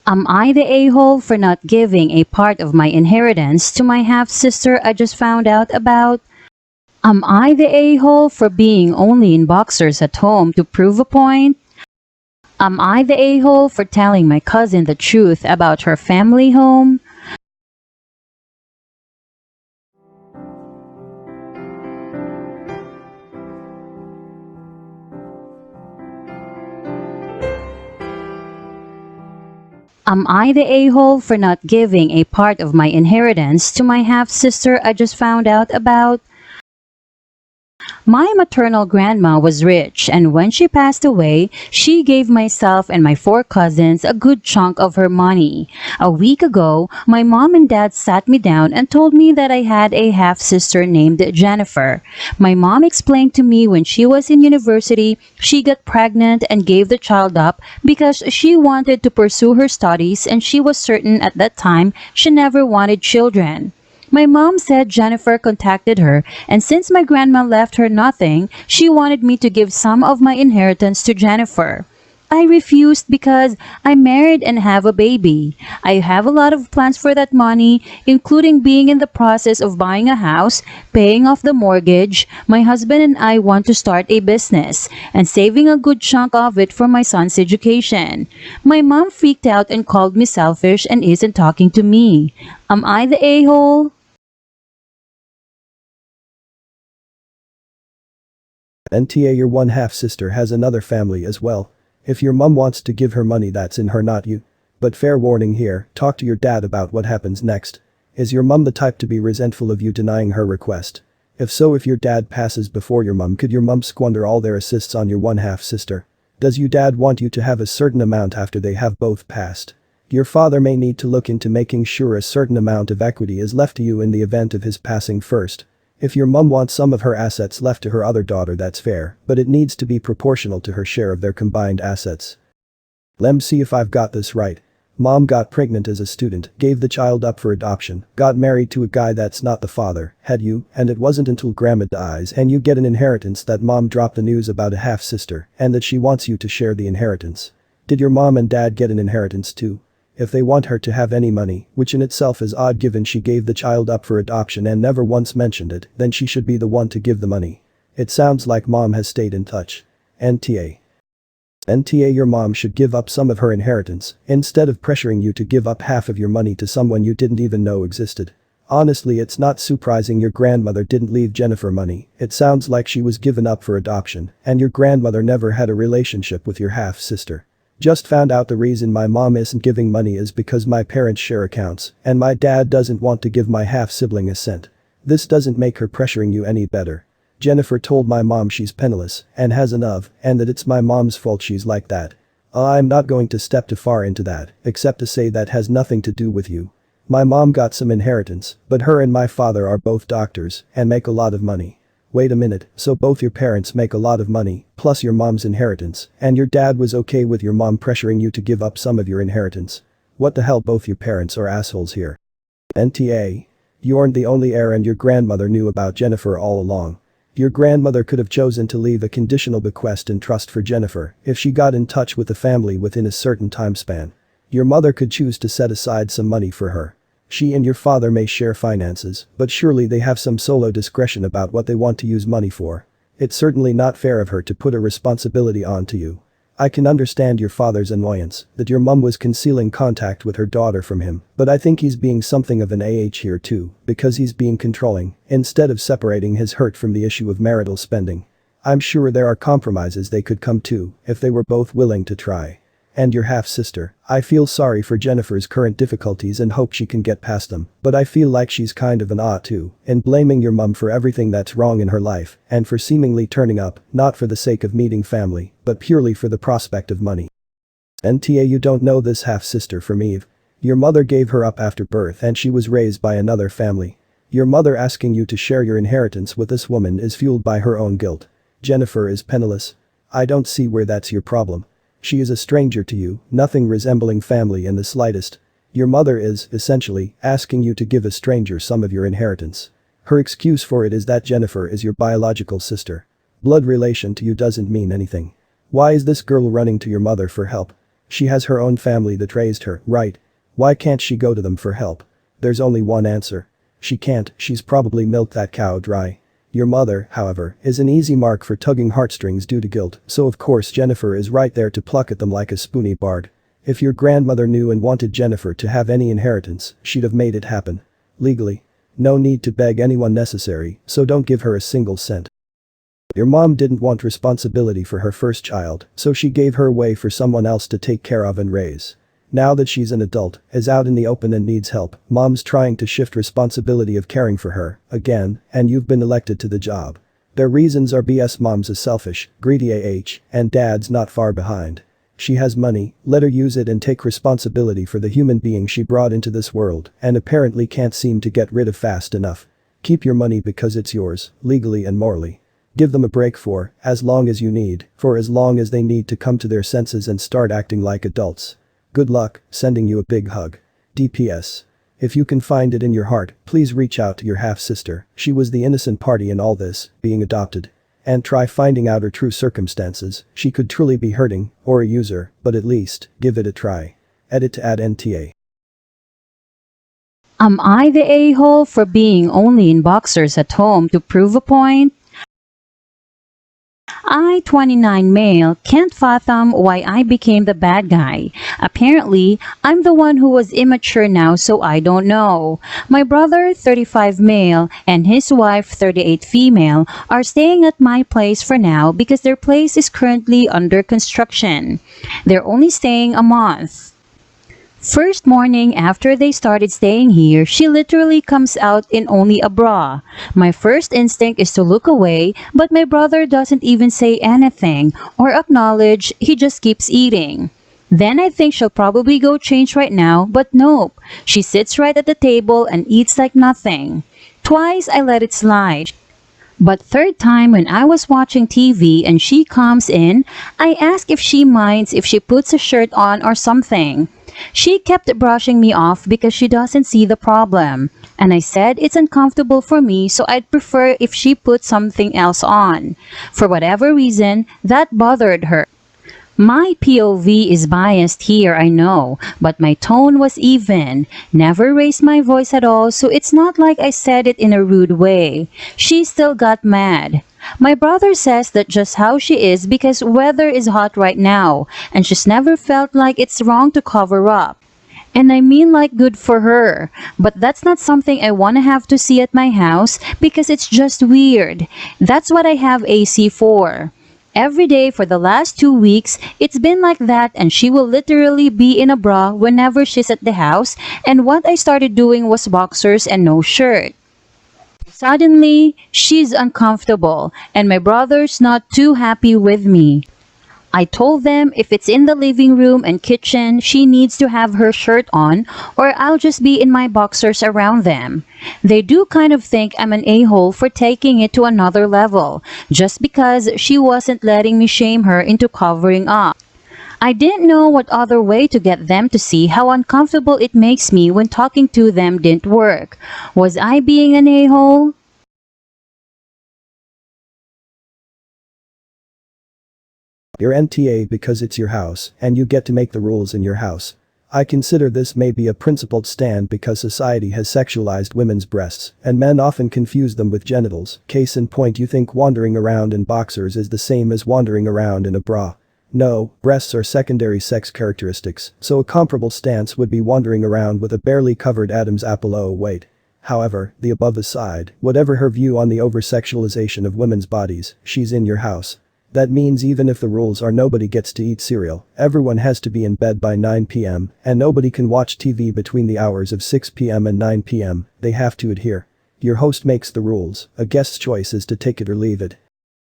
Am I the a-hole for not giving a part of my inheritance to my half-sister I just found out about? Am I the a-hole for being only in boxers at home to prove a point? Am I the a-hole for telling my cousin the truth about her family home? Am I the a-hole for not giving a part of my inheritance to my half-sister I just found out about? My maternal grandma was rich, and when she passed away, she gave myself and my four cousins a good chunk of her money. A week ago, my mom and dad sat me down and told me that I had a half-sister named Jennifer. My mom explained to me when she was in university, she got pregnant and gave the child up because she wanted to pursue her studies, and she was certain at that time she never wanted children. My mom said Jennifer contacted her, and since my grandma left her nothing, she wanted me to give some of my inheritance to Jennifer. I refused because I'm married and have a baby. I have a lot of plans for that money, including being in the process of buying a house, paying off the mortgage. My husband and I want to start a business, and saving a good chunk of it for my son's education. My mom freaked out and called me selfish and isn't talking to me. Am I the a-hole? NTA, your one half sister has another family as well. If your mum wants to give her money, that's in her, not you. But fair warning here, talk to your dad about what happens next. Is your mum the type to be resentful of you denying her request? If so, if your dad passes before your mum, could your mum squander all their assists on your one half sister? Does your dad want you to have a certain amount after they have both passed? Your father may need to look into making sure a certain amount of equity is left to you in the event of his passing first. If your mum wants some of her assets left to her other daughter, that's fair, but it needs to be proportional to her share of their combined assets. Lem, see if I've got this right. Mom got pregnant as a student, gave the child up for adoption, got married to a guy that's not the father, had you, and it wasn't until grandma dies and you get an inheritance that mom dropped the news about a half-sister and that she wants you to share the inheritance. Did your mom and dad get an inheritance too? If they want her to have any money, which in itself is odd given she gave the child up for adoption and never once mentioned it, then she should be the one to give the money. It sounds like mom has stayed in touch. NTA. NTA, your mom should give up some of her inheritance, instead of pressuring you to give up half of your money to someone you didn't even know existed. Honestly, it's not surprising your grandmother didn't leave Jennifer money. It sounds like she was given up for adoption, and your grandmother never had a relationship with your half-sister. Just found out the reason my mom isn't giving money is because my parents share accounts, and my dad doesn't want to give my half-sibling a cent. This doesn't make her pressuring you any better. Jennifer told my mom she's penniless and has enough, and that it's my mom's fault she's like that. I'm not going to step too far into that, except to say that has nothing to do with you. My mom got some inheritance, but her and my father are both doctors and make a lot of money. Wait a minute, so both your parents make a lot of money, plus your mom's inheritance, and your dad was okay with your mom pressuring you to give up some of your inheritance? What the hell, both your parents are assholes here. NTA. You aren't the only heir, and your grandmother knew about Jennifer all along. Your grandmother could have chosen to leave a conditional bequest in trust for Jennifer if she got in touch with the family within a certain time span. Your mother could choose to set aside some money for her. She and your father may share finances, but surely they have some solo discretion about what they want to use money for. It's certainly not fair of her to put a responsibility onto you. I can understand your father's annoyance that your mum was concealing contact with her daughter from him, but I think he's being something of an here too, because he's being controlling, instead of separating his hurt from the issue of marital spending. I'm sure there are compromises they could come to if they were both willing to try. And your half-sister, I feel sorry for Jennifer's current difficulties and hope she can get past them, but I feel like she's kind of an too, in blaming your mum for everything that's wrong in her life and for seemingly turning up, not for the sake of meeting family, but purely for the prospect of money. NTA, you don't know this half-sister from Eve. Your mother gave her up after birth and she was raised by another family. Your mother asking you to share your inheritance with this woman is fueled by her own guilt. Jennifer is penniless. I don't see where that's your problem. She is a stranger to you, nothing resembling family in the slightest. Your mother is, essentially, asking you to give a stranger some of your inheritance. Her excuse for it is that Jennifer is your biological sister. Blood relation to you doesn't mean anything. Why is this girl running to your mother for help? She has her own family that raised her, right? Why can't she go to them for help? There's only one answer. She can't, she's probably milked that cow dry. Your mother, however, is an easy mark for tugging heartstrings due to guilt, so of course Jennifer is right there to pluck at them like a spoony bard. If your grandmother knew and wanted Jennifer to have any inheritance, she'd have made it happen. Legally. No need to beg anyone necessary, so don't give her a single cent. Your mom didn't want responsibility for her first child, so she gave her away for someone else to take care of and raise. Now that she's an adult, is out in the open and needs help, mom's trying to shift responsibility of caring for her, again, and you've been elected to the job. Their reasons are BS. Mom's is selfish, greedy and dad's not far behind. She has money, let her use it and take responsibility for the human being she brought into this world, and apparently can't seem to get rid of fast enough. Keep your money because it's yours, legally and morally. Give them a break for as long as you need, for as long as they need to come to their senses and start acting like adults. Good luck, sending you a big hug. DPS. If you can find it in your heart, please reach out to your half-sister, she was the innocent party in all this, being adopted. And try finding out her true circumstances, she could truly be hurting, or a user, but at least, give it a try. Edit to add NTA. Am I the a-hole for being only in boxers at home to prove a point? I, 29 male, can't fathom why I became the bad guy. Apparently, I'm the one who was immature now, so I don't know. My brother, 35 male, and his wife, 38 female, are staying at my place for now because their place is currently under construction. They're only staying a month. First morning after they started staying here, she literally comes out in only a bra. My first instinct is to look away, but my brother doesn't even say anything or acknowledge, he just keeps eating. Then I think she'll probably go change right now, but nope. She sits right at the table and eats like nothing. Twice I let it slide. But third time when I was watching TV and she comes in, I ask if she minds if she puts a shirt on or something. She kept brushing me off because she doesn't see the problem. And I said it's uncomfortable for me, so I'd prefer if she put something else on. For whatever reason, that bothered her. My POV is biased here, I know, but my tone was even. Never raised my voice at all, so it's not like I said it in a rude way. She still got mad. My brother says that's just how she is because weather is hot right now, and she's never felt like it's wrong to cover up. And I mean like good for her, but that's not something I want to have to see at my house because it's just weird. That's what I have AC for. Every day for the last 2 weeks, it's been like that and she will literally be in a bra whenever she's at the house, and what I started doing was boxers and no shirt. Suddenly, she's uncomfortable and my brother's not too happy with me. I told them if it's in the living room and kitchen, she needs to have her shirt on or I'll just be in my boxers around them. They do kind of think I'm an a-hole for taking it to another level, just because she wasn't letting me shame her into covering up. I didn't know what other way to get them to see how uncomfortable it makes me when talking to them didn't work. Was I being an a-hole? You're NTA because it's your house, and you get to make the rules in your house. I consider this may be a principled stand because society has sexualized women's breasts, and men often confuse them with genitals. Case in point, you think wandering around in boxers is the same as wandering around in a bra. No, breasts are secondary sex characteristics, so a comparable stance would be wandering around with a barely covered Adam's apple. Oh wait. However, the above aside, whatever her view on the over-sexualization of women's bodies, she's in your house. That means even if the rules are nobody gets to eat cereal, everyone has to be in bed by 9 p.m., and nobody can watch TV between the hours of 6 p.m. and 9 p.m., they have to adhere. Your host makes the rules, a guest's choice is to take it or leave it.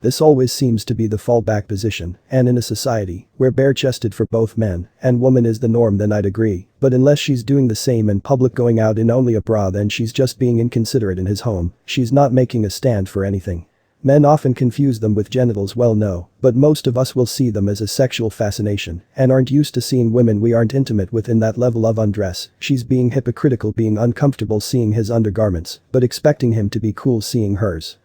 This always seems to be the fallback position, and in a society where bare-chested for both men and women is the norm, then I'd agree, but unless she's doing the same in public, going out in only a bra, then she's just being inconsiderate in his home, she's not making a stand for anything. Men often confuse them with genitals, well no, but most of us will see them as a sexual fascination and aren't used to seeing women we aren't intimate with in that level of undress. She's being hypocritical, being uncomfortable seeing his undergarments, but expecting him to be cool seeing hers.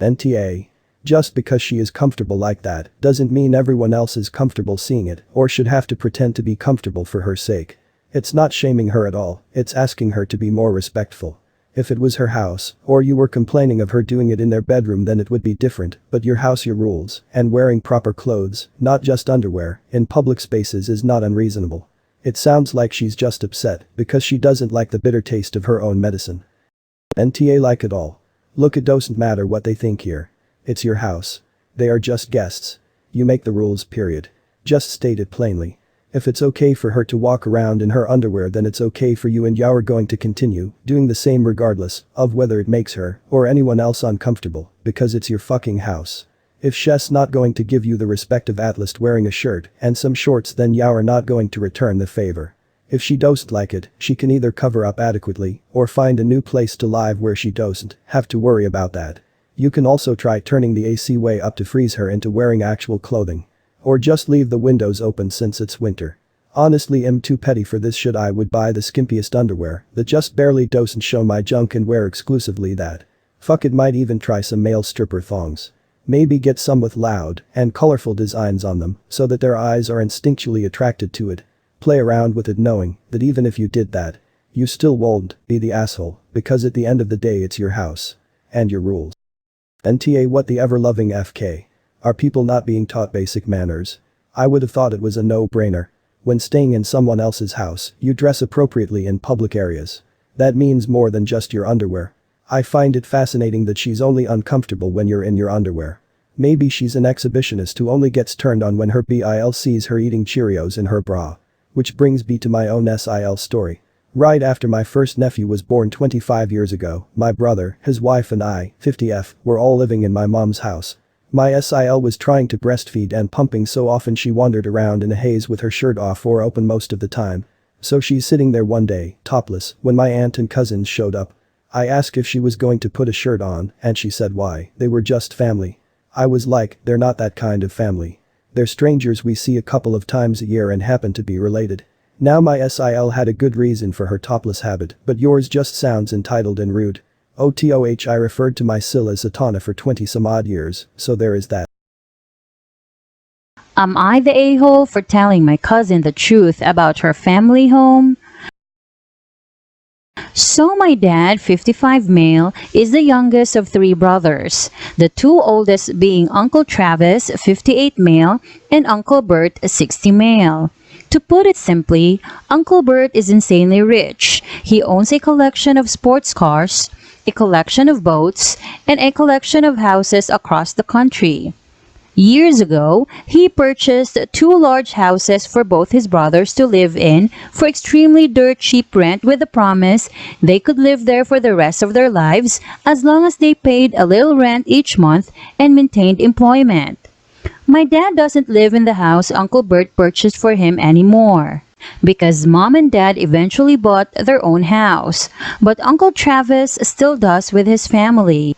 NTA. Just because she is comfortable like that doesn't mean everyone else is comfortable seeing it or should have to pretend to be comfortable for her sake. It's not shaming her at all, it's asking her to be more respectful. If it was her house, or you were complaining of her doing it in their bedroom, then it would be different, but your house, your rules, and wearing proper clothes, not just underwear, in public spaces is not unreasonable. It sounds like she's just upset because she doesn't like the bitter taste of her own medicine. NTA like it all. Look, it doesn't matter what they think here. It's your house. They are just guests. You make the rules, period. Just state it plainly. If it's okay for her to walk around in her underwear, then it's okay for you, and you are going to continue doing the same regardless of whether it makes her or anyone else uncomfortable, because it's your fucking house. If she's not going to give you the respect of at least wearing a shirt and some shorts, then you are not going to return the favor. If she doesn't like it, she can either cover up adequately or find a new place to live where she doesn't have to worry about that. You can also try turning the AC way up to freeze her into wearing actual clothing. Or just leave the windows open since it's winter. Honestly, I'm too petty for this shit. I would buy the skimpiest underwear that just barely doesn't show my junk and wear exclusively that. Fuck it, might even try some male stripper thongs. Maybe get some with loud and colorful designs on them so that their eyes are instinctually attracted to it. Play around with it, knowing that even if you did that, you still won't be the asshole, because at the end of the day it's your house. And your rules. NTA, what the ever-loving FK. Are people not being taught basic manners? I would have thought it was a no-brainer. When staying in someone else's house, you dress appropriately in public areas. That means more than just your underwear. I find it fascinating that she's only uncomfortable when you're in your underwear. Maybe she's an exhibitionist who only gets turned on when her BIL sees her eating Cheerios in her bra. Which brings me to my own SIL story. Right after my first nephew was born 25 years ago, my brother, his wife and I, 50F, were all living in my mom's house. My SIL was trying to breastfeed and pumping so often she wandered around in a haze with her shirt off or open most of the time. So she's sitting there one day, topless, when my aunt and cousins showed up. I asked if she was going to put a shirt on, and she said why, they were just family. I was like, they're not that kind of family. They're strangers we see a couple of times a year and happen to be related. Now my SIL had a good reason for her topless habit, but yours just sounds entitled and rude. OTOH, I referred to my SIL as Atana for 20 some odd years, so there is that. Am I the a-hole for telling my cousin the truth about her family home? So my dad, 55 male, is the youngest of 3 brothers, the 2 oldest being Uncle Travis, 58 male, and Uncle Bert, 60 male. To put it simply, Uncle Bert is insanely rich. He owns a collection of sports cars, a collection of boats, and a collection of houses across the country. Years ago, he purchased 2 large houses for both his brothers to live in for extremely dirt cheap rent, with the promise they could live there for the rest of their lives as long as they paid a little rent each month and maintained employment. My dad doesn't live in the house Uncle Bert purchased for him anymore, because Mom and Dad eventually bought their own house, but Uncle Travis still does with his family.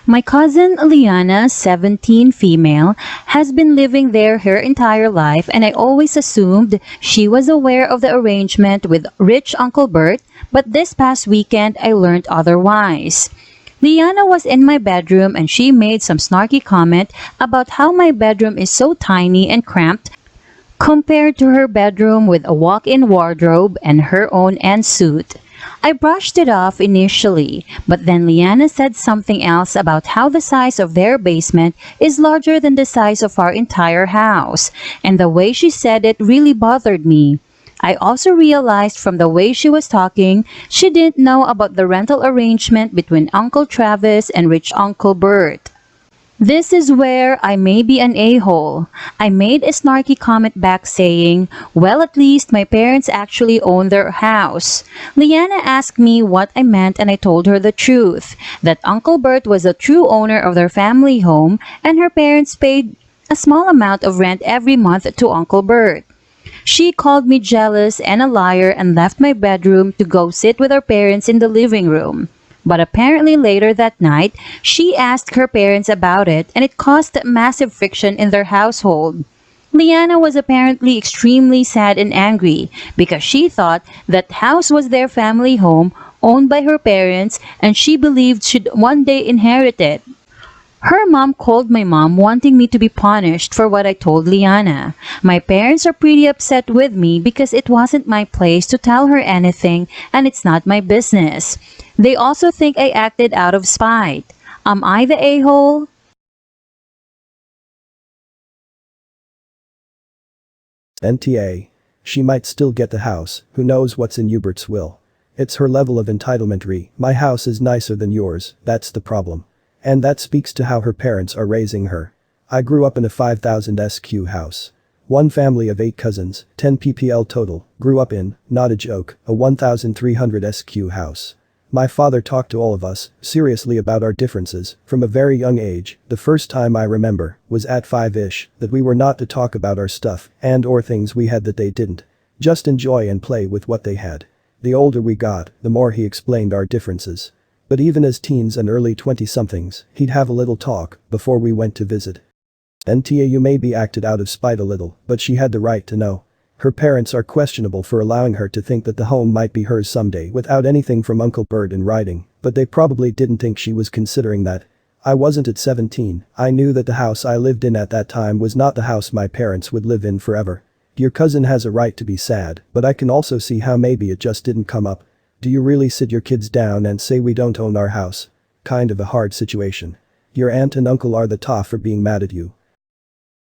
My cousin Liana, 17 female, has been living there her entire life, and I always assumed she was aware of the arrangement with rich Uncle Bert, but this past weekend I learned otherwise. Liana was in my bedroom and she made some snarky comment about how my bedroom is so tiny and cramped compared to her bedroom with a walk-in wardrobe and her own ensuite. I brushed it off initially, but then Liana said something else about how the size of their basement is larger than the size of our entire house, and the way she said it really bothered me. I also realized from the way she was talking, she didn't know about the rental arrangement between Uncle Travis and rich Uncle Bert. This is where I may be an a-hole. I made a snarky comment back saying, well, at least my parents actually own their house. Liana asked me what I meant and I told her the truth, that Uncle Bert was the true owner of their family home and her parents paid a small amount of rent every month to Uncle Bert. She called me jealous and a liar and left my bedroom to go sit with her parents in the living room. But apparently later that night, she asked her parents about it and it caused massive friction in their household. Liana was apparently extremely sad and angry because she thought that house was their family home owned by her parents and she believed she'd one day inherit it. Her mom called my mom wanting me to be punished for what I told Liana. My parents are pretty upset with me because it wasn't my place to tell her anything and it's not my business. They also think I acted out of spite. Am I the a-hole? NTA. She might still get the house, who knows what's in Hubert's will. It's her level of entitlement. My house is nicer than yours, that's the problem. And that speaks to how her parents are raising her. I grew up in a 5,000 SQ house. One family of 8 cousins, 10 ppl total, grew up in, not a joke, a 1,300 SQ house. My father talked to all of us, seriously about our differences, from a very young age. The first time I remember, was at 5-ish, that we were not to talk about our stuff, and or things we had that they didn't. Just enjoy and play with what they had. The older we got, the more he explained our differences. But even as teens and early 20-somethings, he'd have a little talk, before we went to visit. NTA you maybe acted out of spite a little, but she had the right to know. Her parents are questionable for allowing her to think that the home might be hers someday without anything from Uncle Bert in writing, but they probably didn't think she was considering that. I wasn't at 17, I knew that the house I lived in at that time was not the house my parents would live in forever. Your cousin has a right to be sad, but I can also see how maybe it just didn't come up. Do you really sit your kids down and say we don't own our house? Kind of a hard situation. Your aunt and uncle are the tough for being mad at you.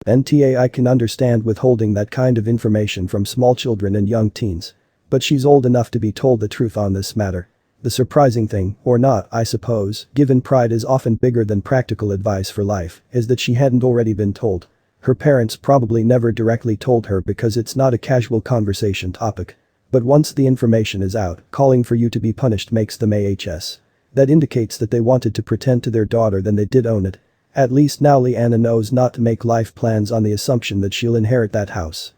NTA I can understand withholding that kind of information from small children and young teens. But she's old enough to be told the truth on this matter. The surprising thing, or not I suppose, given pride is often bigger than practical advice for life, is that she hadn't already been told. Her parents probably never directly told her because it's not a casual conversation topic. But once the information is out, calling for you to be punished makes them AHS. That indicates that they wanted to pretend to their daughter than they did own it. At least now Liana knows not to make life plans on the assumption that she'll inherit that house.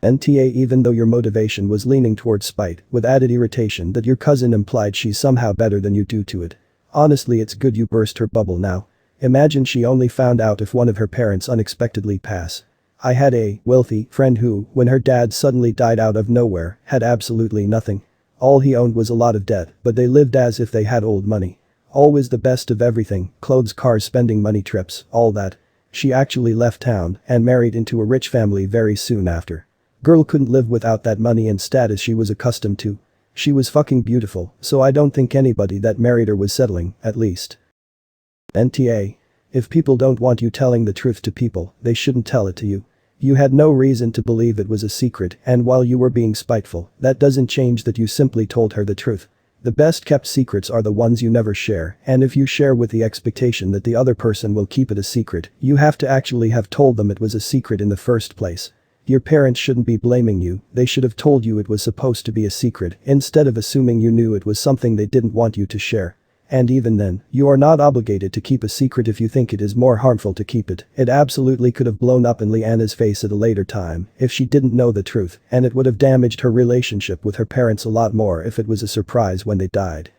NTA even though your motivation was leaning towards spite, with added irritation that your cousin implied she's somehow better than you due to it. Honestly it's good you burst her bubble now. Imagine she only found out if one of her parents unexpectedly pass. I had a wealthy friend who, when her dad suddenly died out of nowhere, had absolutely nothing. All he owned was a lot of debt, but they lived as if they had old money. Always the best of everything, clothes, cars, spending money, trips, all that. She actually left town and married into a rich family very soon after. Girl couldn't live without that money and status she was accustomed to. She was fucking beautiful, so I don't think anybody that married her was settling, at least. NTA. If people don't want you telling the truth to people, they shouldn't tell it to you. You had no reason to believe it was a secret, and while you were being spiteful, that doesn't change that you simply told her the truth. The best kept secrets are the ones you never share, and if you share with the expectation that the other person will keep it a secret, you have to actually have told them it was a secret in the first place. Your parents shouldn't be blaming you, they should have told you it was supposed to be a secret instead of assuming you knew it was something they didn't want you to share. And even then, you are not obligated to keep a secret if you think it is more harmful to keep it. It absolutely could have blown up in Liana's face at a later time if she didn't know the truth, and it would have damaged her relationship with her parents a lot more if it was a surprise when they died.